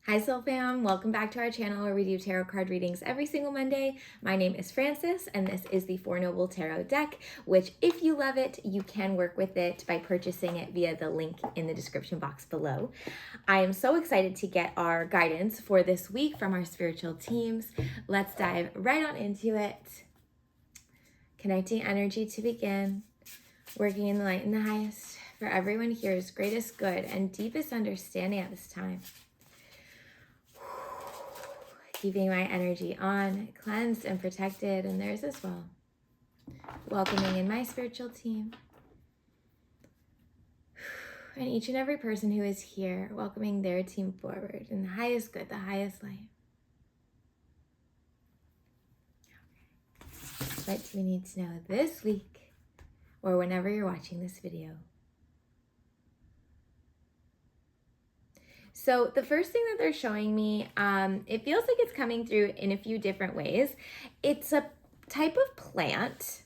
Hi Soul Fam, welcome back to our channel where we do tarot card readings every single Monday. My name is Frances and this is the Four Noble Tarot deck, which if you love it, you can work with it by purchasing it via the link in the description box below. I am so excited to get our guidance for this week from our spiritual teams. Let's dive right on into it. Connecting energy to begin, working in the light and the highest for everyone here's greatest good and deepest understanding at this time. Keeping my energy on, cleansed and protected, and theirs as well. Welcoming in my spiritual team. And each and every person who is here, welcoming their team forward in the highest good, the highest light. What do we need to know this week, or whenever you're watching this video? So the first thing that they're showing me, it feels like it's coming through in a few different ways. It's a type of plant,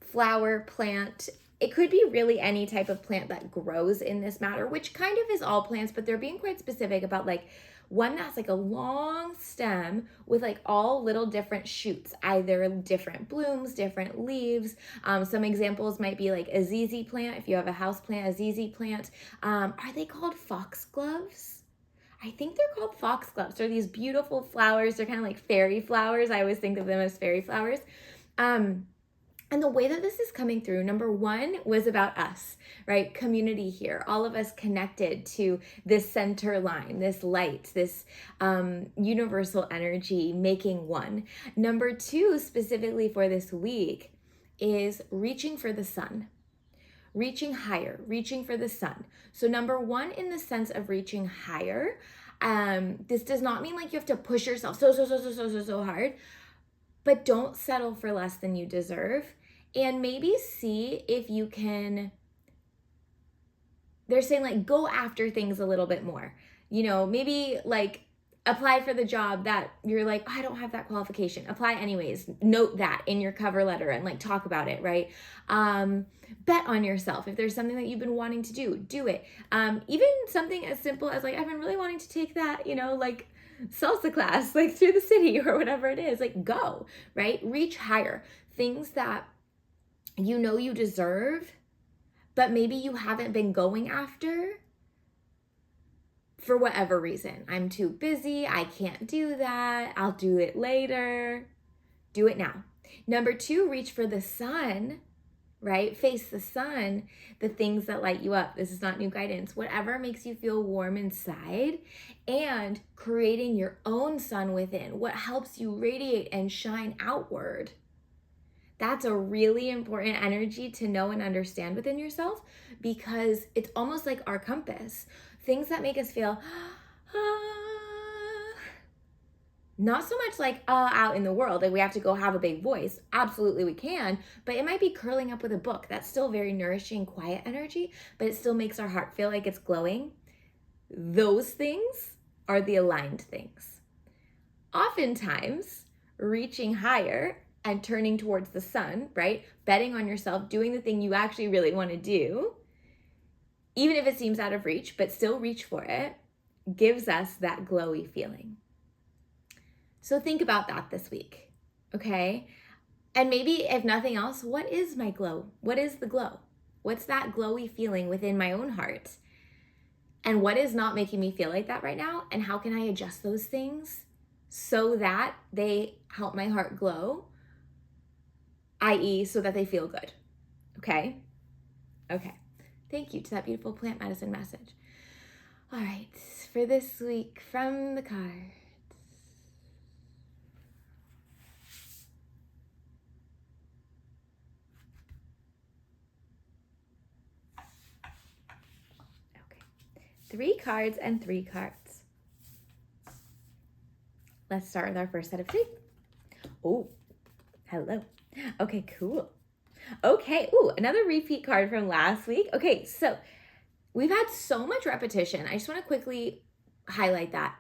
flower plant. It could be really any type of plant that grows in this matter, which kind of is all plants, but they're being quite specific about like one that's like a long stem with like all little different shoots, either different blooms, different leaves. Some examples might be like a ZZ plant. If you have a house plant, a ZZ plant. Are they called foxgloves? I think they're called foxgloves. They're these beautiful flowers. They're kind of like fairy flowers. I always think of them as fairy flowers. And the way that this is coming through, number one was about us, right? Community here, all of us connected to this center line, this light, this universal energy making one. Number two, specifically for this week, is reaching for the sun, reaching higher, reaching for the sun. So number one, in the sense of reaching higher, this does not mean like you have to push yourself so hard, but don't settle for less than you deserve. And maybe see if you can, they're saying like go after things a little bit more. You know, maybe like apply for the job that you're like, oh, I don't have that qualification. Apply anyways. Note that in your cover letter and like talk about it, right? Bet on yourself. If there's something that you've been wanting to do, do it. Even something as simple as like, I've been really wanting to take that, you know, like salsa class, like through the city or whatever it is, like go, right? Reach higher. Things that you know you deserve, but maybe you haven't been going after for whatever reason. I'm too busy. I can't do that. I'll do it later. Do it now. Number two, reach for the sun, right? Face the sun, the things that light you up. This is not new guidance. Whatever makes you feel warm inside, and creating your own sun within. What helps you radiate and shine outward. That's a really important energy to know and understand within yourself, because it's almost like our compass. Things that make us feel, not so much like out in the world, like we have to go have a big voice. Absolutely we can, but it might be curling up with a book. That's still very nourishing, quiet energy, but it still makes our heart feel like it's glowing. Those things are the aligned things. Oftentimes, reaching higher and turning towards the sun, right? Betting on yourself, doing the thing you actually really want to do, even if it seems out of reach, but still reach for it, gives us that glowy feeling. So think about that this week, okay? And maybe if nothing else, what is my glow? What is the glow? What's that glowy feeling within my own heart? And what is not making me feel like that right now? And how can I adjust those things so that they help my heart glow? i.e. so that they feel good, okay? Okay, thank you to that beautiful plant medicine message. All right, for this week from the cards. Okay, 3 cards and 3 cards. Let's start with our first set of 3. Oh, hello. Okay, cool. Okay, ooh, another repeat card from last week. Okay, so we've had so much repetition. I just want to quickly highlight that.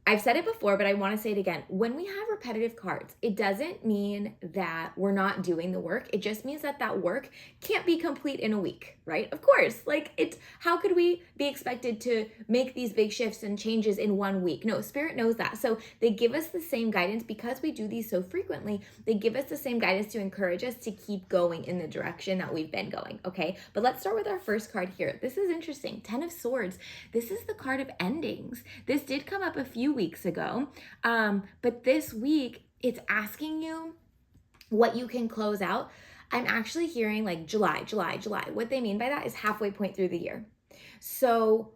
I've said it before, but I want to say it again. When we have repetitive cards, it doesn't mean that we're not doing the work. It just means that that work can't be complete in a week, right? Of course, like how could we be expected to make these big shifts and changes in 1 week? No, Spirit knows that. So they give us the same guidance because we do these so frequently. They give us the same guidance to encourage us to keep going in the direction that we've been going, okay? But let's start with our first card here. This is interesting. 10 of Swords. This is the card of endings. This did come up a few weeks ago, but this week it's asking you what you can close out. I'm actually hearing like July. What they mean by that is halfway point through the year. So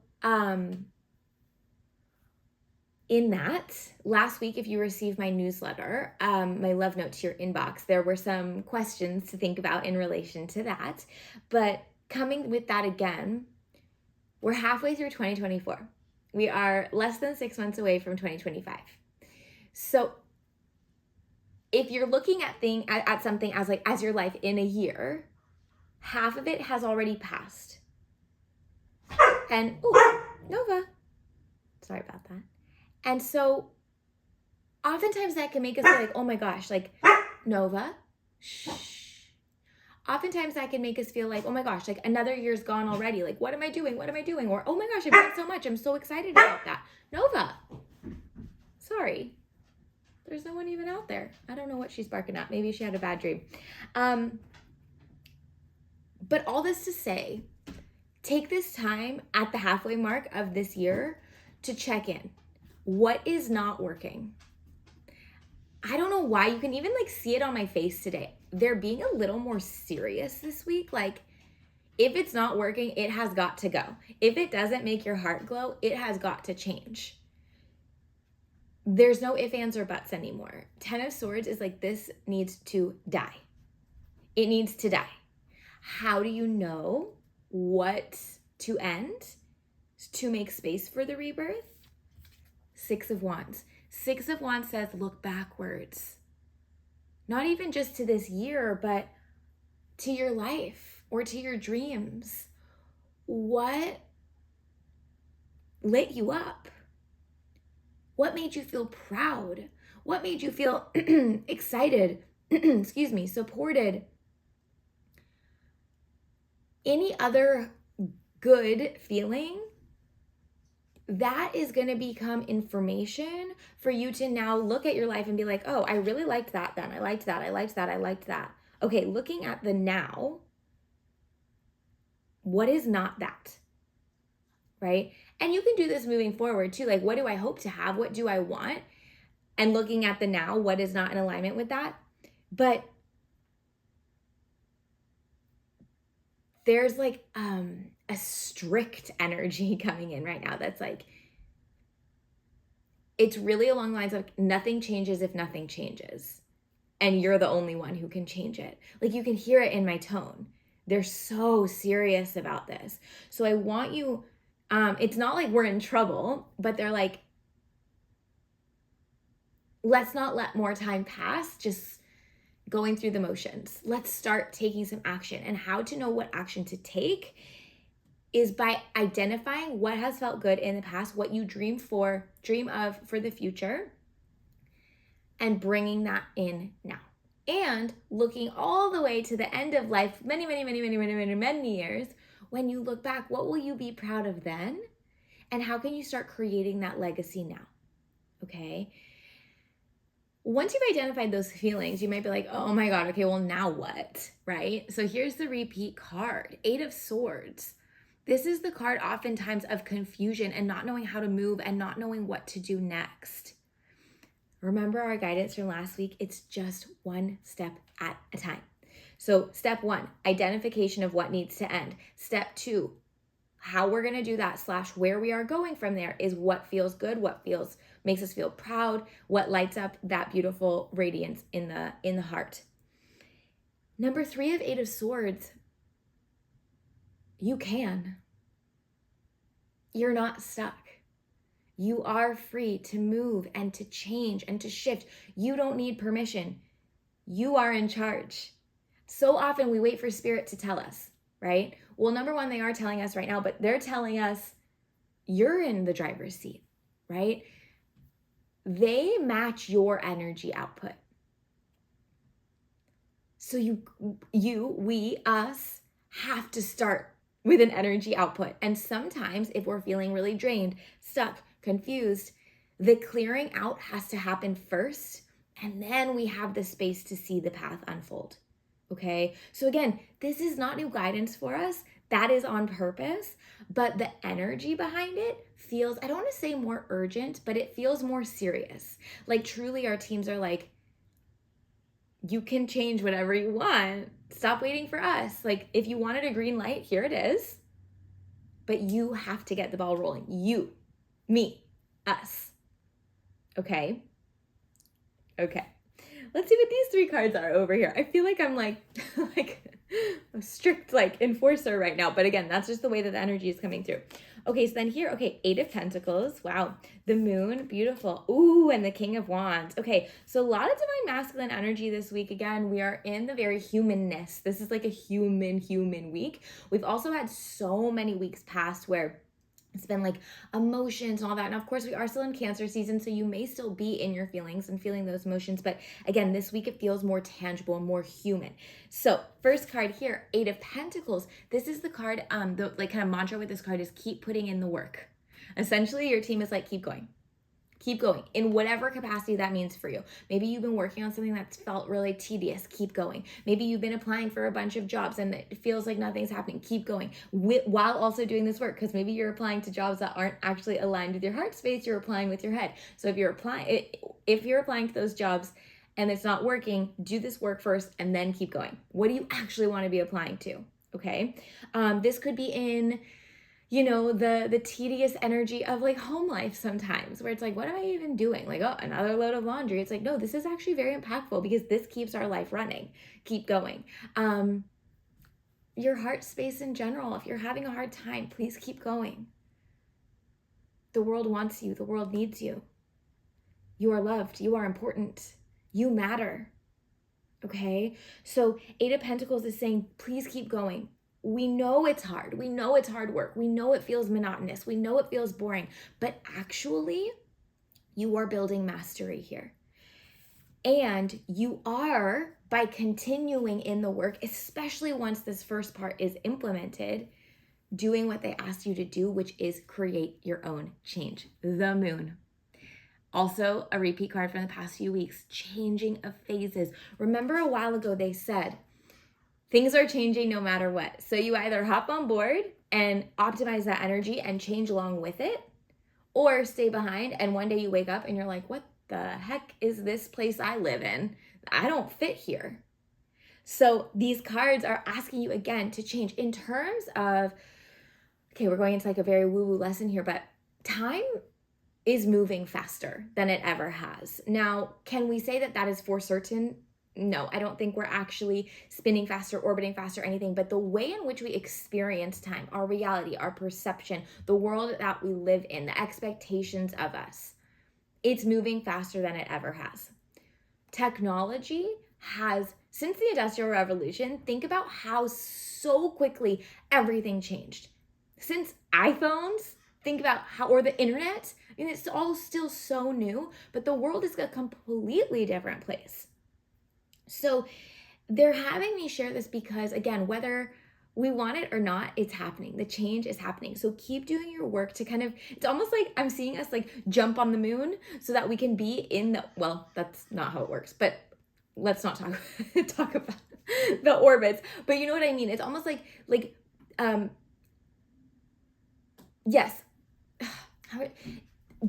in that, last week, if you received my newsletter, my love note to your inbox, there were some questions to think about in relation to that. But coming with that again, we're halfway through 2024. We are less than 6 months away from 2025. So if you're looking at something as your life in a year, half of it has already passed. And, Nova. Sorry about that. And so oftentimes that can make us feel like, oh my gosh, like, Nova, shh. Oftentimes that can make us feel like, oh my gosh, like another year's gone already. Like, what am I doing? Or, oh my gosh, I've done so much. I'm so excited about that. Nova, sorry. There's no one even out there. I don't know what she's barking at. Maybe she had a bad dream. But all this to say, take this time at the halfway mark of this year to check in. What is not working? I don't know why. You can even like see it on my face today. They're being a little more serious this week. Like, if it's not working, it has got to go. If it doesn't make your heart glow, it has got to change. There's no ifs, ands, or buts anymore. 10 of Swords is like, this needs to die. It needs to die. How do you know what to end to make space for the rebirth? 6 of Wands. 6 of Wands says, look backwards. Not even just to this year, but to your life or to your dreams. What lit you up? What made you feel proud? What made you feel excited? Supported? Any other good feeling? That is going to become information for you to now look at your life and be like, oh, I really liked that then. I liked that. Okay, looking at the now, what is not that? Right? And you can do this moving forward too. Like, what do I hope to have? What do I want? And looking at the now, what is not in alignment with that? But there's like a strict energy coming in right now that's like, it's really along the lines of nothing changes if nothing changes. And you're the only one who can change it. Like, you can hear it in my tone. They're so serious about this. So I want you, it's not like we're in trouble, but they're like, let's not let more time pass just going through the motions. Let's start taking some action. And how to know what action to take is by identifying what has felt good in the past, what you dream of for the future, and bringing that in now. And looking all the way to the end of life, many years, when you look back, what will you be proud of then? And how can you start creating that legacy now? Okay? Once you've identified those feelings, you might be like, oh my God, okay, well now what, right? So here's the repeat card, 8 of Swords. This is the card oftentimes of confusion and not knowing how to move and not knowing what to do next. Remember our guidance from last week? It's just one step at a time. So step 1, identification of what needs to end. Step 2, how we're going to do that / where we are going from there is what feels good, what makes us feel proud, what lights up that beautiful radiance in the heart. Number 3 of 8 of Swords, you can. You're not stuck. You are free to move and to change and to shift. You don't need permission. You are in charge. So often we wait for Spirit to tell us, right? Well, number 1, they are telling us right now, but they're telling us you're in the driver's seat, right? they match your energy output. So we, us, have to start with an energy output. And sometimes if we're feeling really drained, stuck, confused, the clearing out has to happen first. And then we have the space to see the path unfold. Okay. So again, this is not new guidance for us. That is on purpose. But the energy behind it feels, I don't want to say more urgent, but it feels more serious. Like truly our teams are like, you can change whatever you want. Stop waiting for us. Like if you wanted a green light, here it is. But you have to get the ball rolling. You, me, us. Okay? Okay. Let's see what these 3 cards are over here. I feel like I'm like a strict enforcer right now. But again, that's just the way that the energy is coming through. Okay, so then here, 8 of Pentacles. Wow. The Moon, beautiful. Ooh, and the King of Wands. Okay, so a lot of divine masculine energy this week. Again, we are in the very humanness. This is like a human week. We've also had so many weeks past where it's been like emotions and all that. And of course, we are still in Cancer season, so you may still be in your feelings and feeling those emotions. But again, this week it feels more tangible and more human. So first card here, 8 of Pentacles. This is the card, the kind of mantra with this card is keep putting in the work. Essentially, your team is like, keep going. Keep going in whatever capacity that means for you. Maybe you've been working on something that's felt really tedious. Keep going. Maybe you've been applying for a bunch of jobs and it feels like nothing's happening. Keep going while also doing this work, because maybe you're applying to jobs that aren't actually aligned with your heart space. You're applying with your head. So if you're applying to those jobs and it's not working, do this work first and then keep going. What do you actually want to be applying to? Okay. This could be in the tedious energy of home life sometimes, where it's like, what am I even doing? Like, oh, another load of laundry. It's like, no, this is actually very impactful because this keeps our life running. Keep going. Your heart space in general, if you're having a hard time, please keep going. The world wants you. The world needs you. You are loved. You are important. You matter. Okay? So 8 of Pentacles is saying, please keep going. We know it's hard. We know it's hard work. We know it feels monotonous. We know it feels boring. But actually, you are building mastery here. And you are, by continuing in the work, especially once this first part is implemented, doing what they asked you to do, which is create your own change. The Moon. Also, a repeat card from the past few weeks, changing of phases. Remember a while ago they said, things are changing no matter what. So you either hop on board and optimize that energy and change along with it, or stay behind and one day you wake up and you're like, what the heck is this place I live in? I don't fit here. So these cards are asking you again to change in terms of, okay, we're going into a very woo-woo lesson here, but time is moving faster than it ever has. Now, can we say that is for certain? No, I don't think we're actually spinning faster, orbiting faster, anything, but the way in which we experience time, our reality, our perception, the world that we live in, the expectations of us, it's moving faster than it ever has. Technology has, since the Industrial Revolution, think about how so quickly everything changed. Since iPhones, think about or the internet, it's all still so new, but the world is a completely different place. So they're having me share this because, again, whether we want it or not, it's happening. The change is happening. So keep doing your work to it's almost like I'm seeing us jump on the moon so that we can be in well, that's not how it works, but let's not talk about the orbits. But you know what I mean? It's almost yes.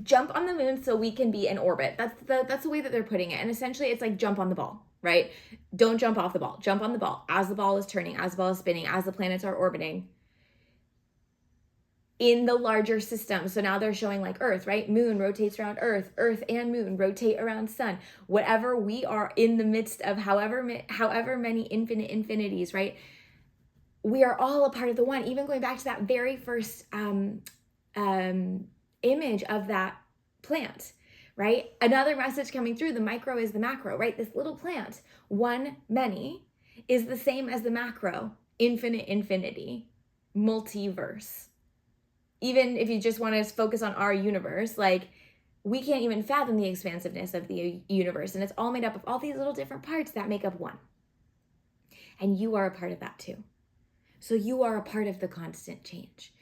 Jump on the moon so we can be in orbit. That's the way that they're putting it. And essentially it's jump on the ball, right? Don't jump off the ball. Jump on the ball as the ball is turning, as the ball is spinning, as the planets are orbiting in the larger system. So now they're showing Earth, right? Moon rotates around Earth. Earth and moon rotate around sun. Whatever we are in the midst of, however many infinite infinities, right? We are all a part of the one. Even going back to that very first image of that plant, right? Another message coming through, the micro is the macro, right? This little plant, one, many, is the same as the macro, infinite, infinity, multiverse. Even if you just want to focus on our universe, we can't even fathom the expansiveness of the universe. And it's all made up of all these little different parts that make up one. And you are a part of that too. So you are a part of the constant change.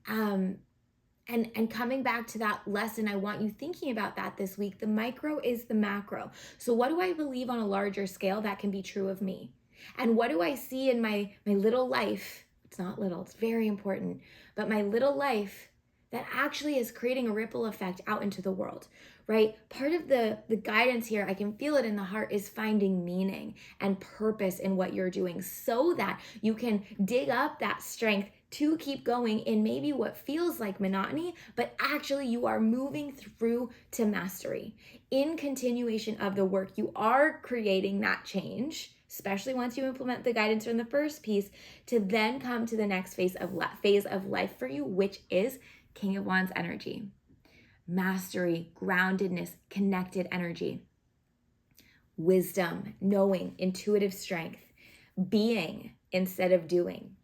And coming back to that lesson, I want you thinking about that this week. The micro is the macro. So what do I believe on a larger scale that can be true of me? And what do I see in my little life? It's not little, it's very important. But my little life that actually is creating a ripple effect out into the world, right? Part of the guidance here, I can feel it in the heart, is finding meaning and purpose in what you're doing so that you can dig up that strength to keep going in maybe what feels like monotony, but actually you are moving through to mastery. In continuation of the work, you are creating that change, especially once you implement the guidance from the first piece, to then come to the next phase of life for you, which is King of Wands energy. Mastery, groundedness, connected energy. Wisdom, knowing, intuitive strength, being instead of doing.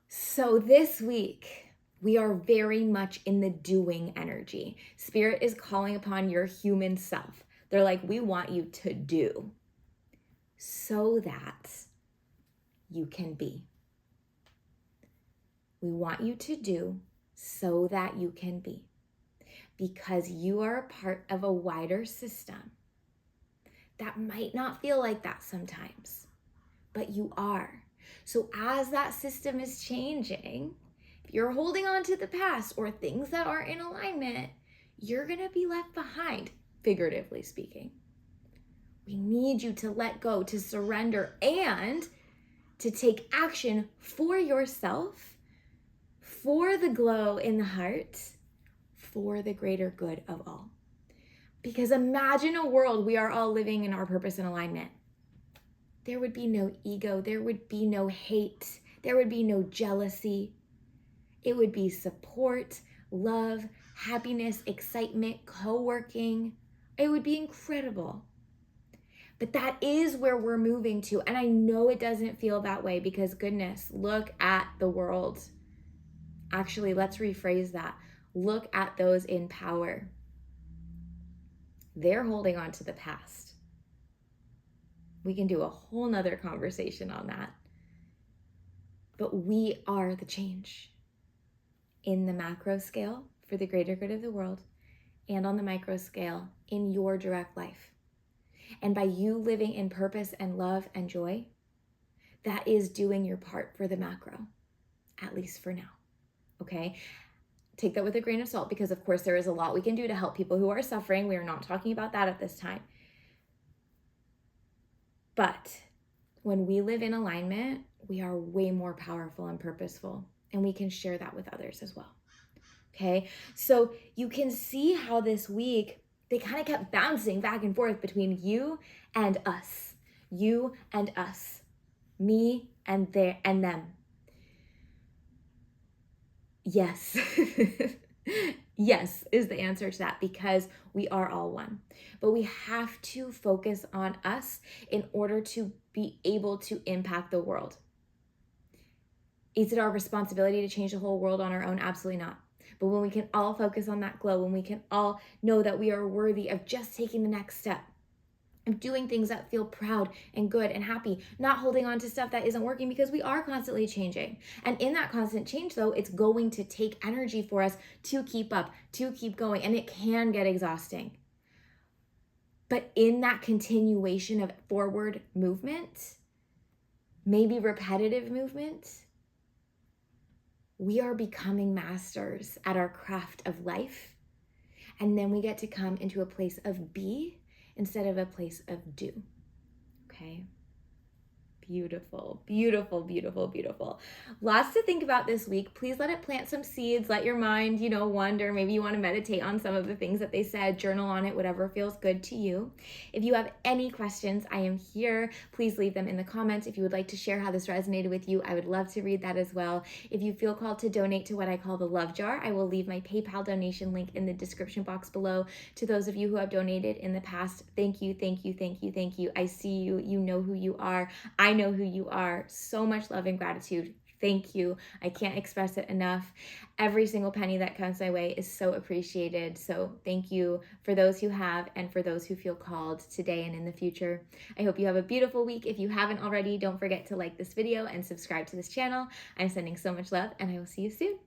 So this week, we are very much in the doing energy. Spirit is calling upon your human self. They're like, we want you to do so that you can be. We want you to do so that you can be. Because you are a part of a wider system that might not feel like that sometimes, but you are. So as that system is changing, if you're holding on to the past or things that aren't in alignment, you're going to be left behind, figuratively speaking. We need you to let go, to surrender, and to take action for yourself, for the glow in the heart, for the greater good of all. Because imagine a world we are all living in our purpose and alignment. There would be no ego, there would be no hate, there would be no jealousy. It would be support, love, happiness, excitement, co-working. It would be incredible. But that is where we're moving to. And I know it doesn't feel that way because goodness, look at the world. Actually, let's rephrase that. Look at those in power. They're holding on to the past. We can do a whole nother conversation on that. But we are the change in the macro scale for the greater good of the world and on the micro scale in your direct life. And by you living in purpose and love and joy, that is doing your part for the macro, at least for now, okay? Take that with a grain of salt because, of course, there is a lot we can do to help people who are suffering. We are not talking about that at this time. But when we live in alignment, we are way more powerful and purposeful, and we can share that with others as well, okay? So you can see how this week, they kind of kept bouncing back and forth between you and us, me and them. Yes. Yes is the answer to that because we are all one. But we have to focus on us in order to be able to impact the world. Is it our responsibility to change the whole world on our own? Absolutely not. But when we can all focus on that glow, when we can all know that we are worthy of just taking the next step, of doing things that feel proud and good and happy, not holding on to stuff that isn't working because we are constantly changing. And in that constant change, though, it's going to take energy for us to keep up, to keep going, and it can get exhausting. But in that continuation of forward movement, maybe repetitive movement, we are becoming masters at our craft of life. And then we get to come into a place of be instead of a place of do, okay? Beautiful, beautiful, beautiful, beautiful. Lots to think about this week. Please let it plant some seeds. Let your mind, wonder. Maybe you want to meditate on some of the things that they said, journal on it, whatever feels good to you. If you have any questions, I am here. Please leave them in the comments. If you would like to share how this resonated with you, I would love to read that as well. If you feel called to donate to what I call the love jar, I will leave my PayPal donation link in the description box below. To those of you who have donated in the past, thank you, thank you, thank you, thank you. I see you. You know who you are. I know who you are. So much love and gratitude Thank you. I can't express it enough. Every single penny that comes my way is so appreciated. So thank you for those who have and for those who feel called today and in the future. I hope you have a beautiful week. If you haven't already, don't forget to like this video and subscribe to this channel. I'm sending so much love, and I will see you soon.